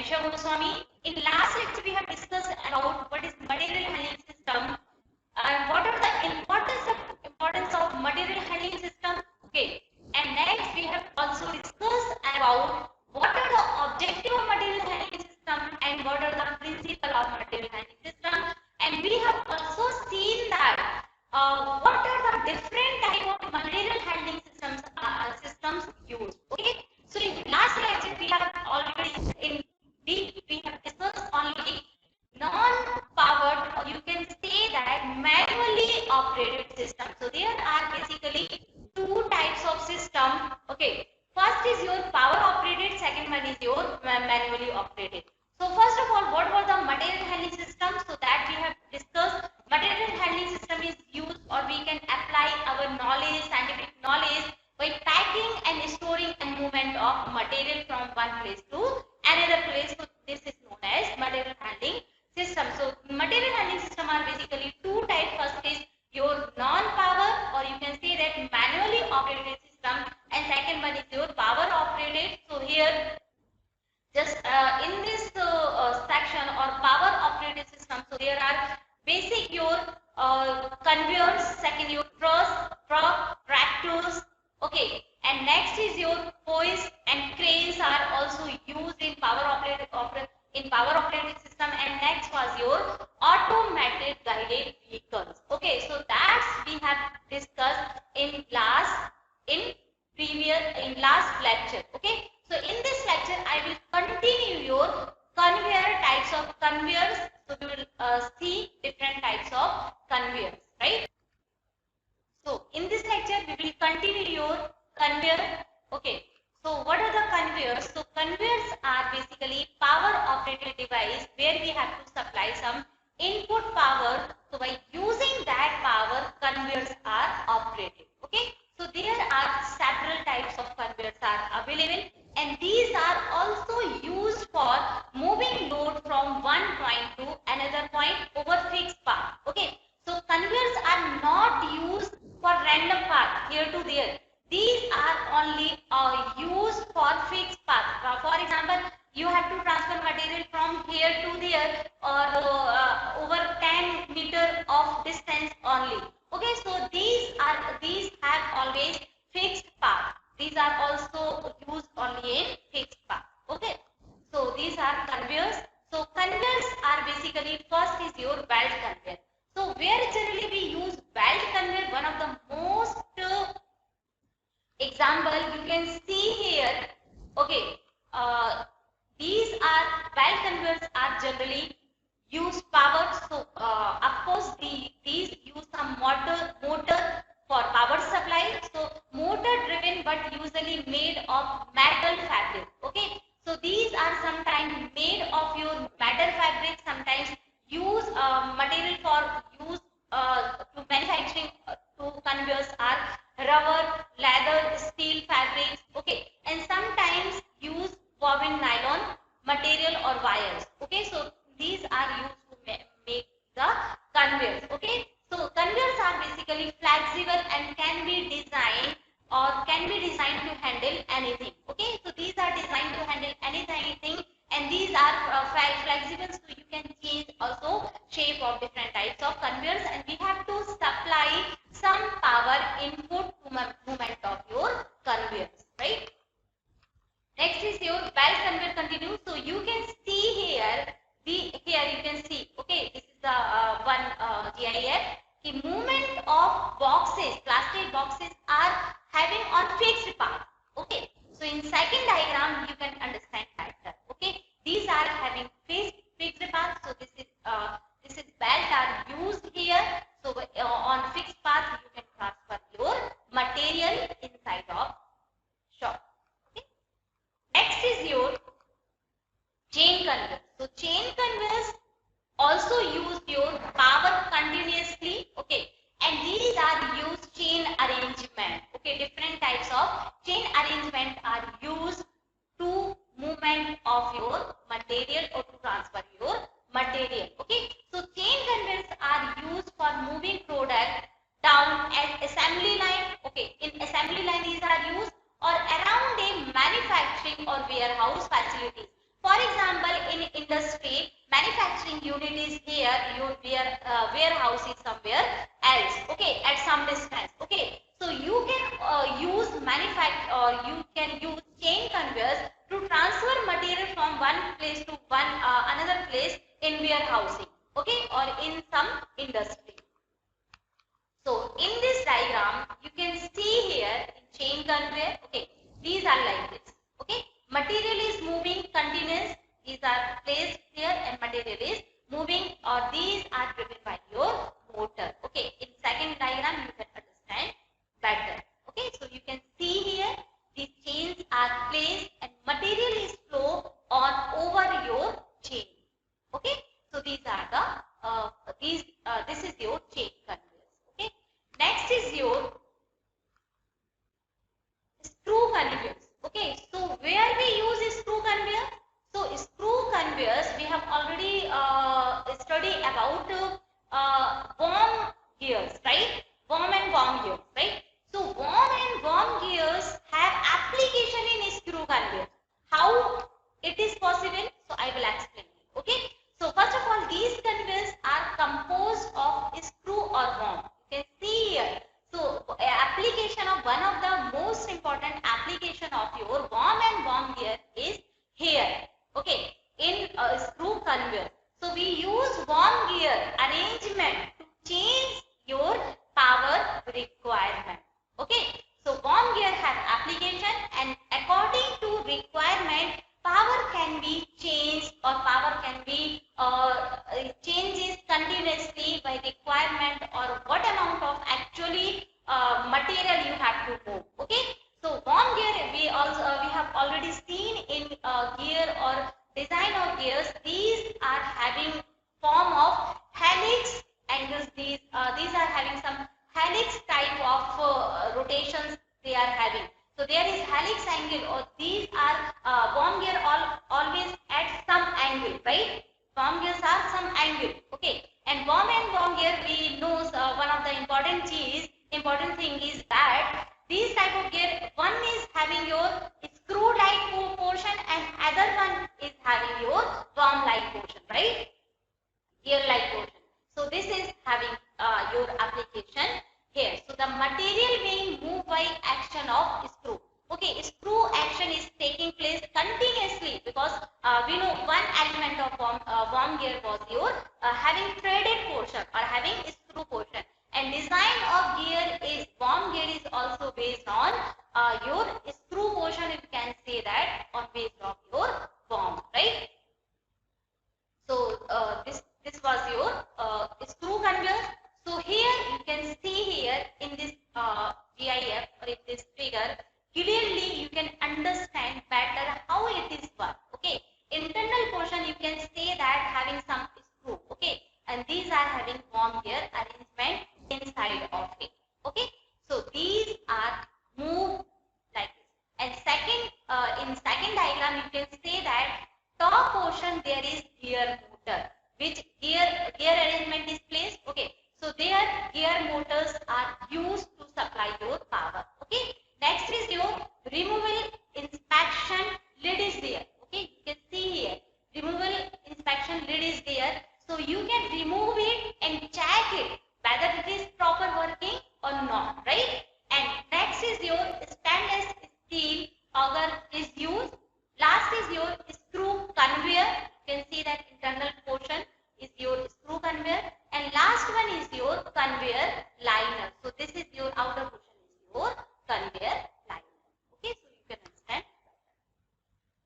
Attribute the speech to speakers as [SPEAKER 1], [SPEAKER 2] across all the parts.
[SPEAKER 1] Anisha Goswami. In last lecture, we have discussed about what is material handling system and what are the importance of material handling system. Okay, and next we have also discussed about what are the objective of material handling system and what are the principle of material handling system. And we have also seen that what are the different type of material handling systems used. Okay, so in last lecture we have already in deep we have discussed only non-powered, or you can say that manually operated system. So there are basically two types of system. Okay, first is your power operated, second one is your manually operated. So first of all, what was the material handling system? So that we have discussed, material handling system is used, or we can apply our knowledge, scientific knowledge, by packing and storing and movement of material from one place to another place. So this is known as material handling system. So material handling system are basically two types. First is your non-power, or you can say that manually operated system, and second one is your power operated. So here just in this section or power operated system, so there are basic your conveyors, second your truck, tractors. Okay, and next is your hoist and cranes are also used in power operated system, and next was your automated guided vehicles. Okay, so that's we have discussed in last lecture. Okay, so in this lecture I will continue your types of conveyors. So we will see different types of conveyors, right? So in this lecture we will continue your conveyor. Okay, so what are the conveyors? So conveyors are basically power operated device where we have to supply some input power. So by using that power, conveyors are operated. Okay, so there are several types of conveyors are available, and these are also used for moving load from one point to another point over fixed path. Okay, so conveyors are not used for random path here to there. These are only used for fixed path. For example, you have to transfer material from here to there, or over 10 meter of distance only. Okay, so these have always fixed path. These are also used only in fixed path. Okay, so these are conveyors. So conveyors are basically, first is your belt conveyor. So where generally we use belt conveyor, one of the most example you can see here. Okay, these are belt conveyors are generally use power. So of course these use some motor for power supply. So motor driven, but usually made of metal fabric. Okay, so these are sometimes made of your metal fabric, sometimes use material for use to manufacturing to conveyors are rubber, leather, steel fabrics. Okay, and sometimes use woven nylon material or wires. Okay, so these are used to make the conveyors. Okay, so conveyors are basically flexible and can be designed to handle anything. Okay, so these are designed to handle anything, and these are flexible, so you can change also shape of different types of conveyors, and we have to supply some power input to movement of your conveyors, right? Next is your belt conveyor continues. So you can see here, here you can see, okay, this is the one GIF. The movement of boxes, plastic boxes are having on fixed path. Okay, so in second diagram you can understand better. Okay, these are having fixed path. So this is belt are used here. So on fixed path you can transfer your material inside of shop. Okay. Next is your chain conveyor. So chain conveyors also use your power continuously. Okay, and these are used chain arrangement. Okay, different types of chain arrangement are used to movement of your material or to transfer your material. Okay, so chain conveyors are used for moving product down an assembly line. Okay, in assembly line these are used, or around a manufacturing or warehouse facilities. For example, manufacturing unit is here, your warehouse is somewhere else, okay, at some distance, okay. So you can use you can use chain conveyors to transfer material from one place to another place in warehousing, okay, or in some industry. So in this diagram, you can see here in chain conveyor, okay, these are like this, okay. Material is moving continuous, these are placed here and material is moving, or these are driven by your motor, okay. In second diagram, you can understand better, okay. So you can see here, these chains are placed and material is flow on over your chain, okay. So these are the, this is your chain conveyor. Next is your screw conveyors. Okay, so where we use screw conveyor? So screw conveyors we have already studied about worm gears, right? Worm and worm gears, right? So worm and worm gears have application in screw conveyors. How it is possible? So I will explain. Okay. So first of all, these conveyors are composed of screw or worm. You can see here. So application of one of the most important application of your worm and worm gear is here. Okay, in screw conveyor. So we use worm gear arrangement to change your power requirement. Okay, so worm gear has application, and according to requirement, power can be changed or power can be changes continuously by requirement or what amount of actually material you have to move. Okay, so worm gear we have already seen in gear or design of gears. These are having form of helix angles. These are having some helix type of rotations they are having. So there is helix angle, or these are worm gear always at some angle, right? Worm gears are some angle, okay. And worm gear we know one of the important thing is that these type of gear, one is having your screw like portion and other one is having your worm like portion, right? Gear like portion. So this is having your application here. So the material being moved by action of screw. Okay, screw action is taking place continuously because we know one element of worm gear was your having threaded portion or having screw portion. And design of gear is worm gear is also based on your screw portion. You can say that on based of your worm, right? So this was your screw conveyor. So here you can see here in this GIF or in this figure, clearly you can understand better how it is work. Okay, internal portion you can say that having some screw. Okay, and these are having worm gear arrangement inside of it. Okay, so these are moved like this. And second, in second diagram you can say that top portion there is gear motor, which gear arrangement is placed. Okay, so there gear motors are used to supply your power. Okay, next is your removal inspection lid is there. Okay, you can see here removal inspection lid is there, so you can remove it and check it whether it is proper working or not, right? And next is your stainless steel auger is used. Last is your screw conveyor. You can see that internal portion is your screw conveyor, and last one is your conveyor liner. So this is your outer portion is your conveyor liner. Okay, so you can understand.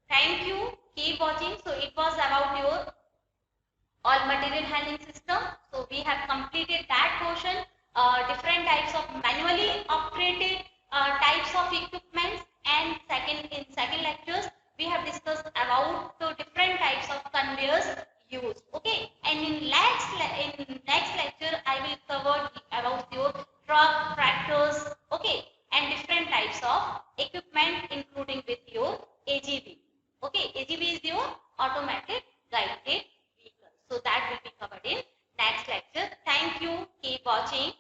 [SPEAKER 1] Thank you. Keep watching. So it was about your all material handling system. So we have completed that portion. Different types of manually operated types of equipments, and in second lectures we have discussed about the different types of conveyors used. Okay, and in next lecture I will cover about your truck, tractors, okay, and different types of equipment including with your AGV. Okay, AGV is your automatic guided vehicle. So that will be covered in next lecture. Thank you. Keep watching.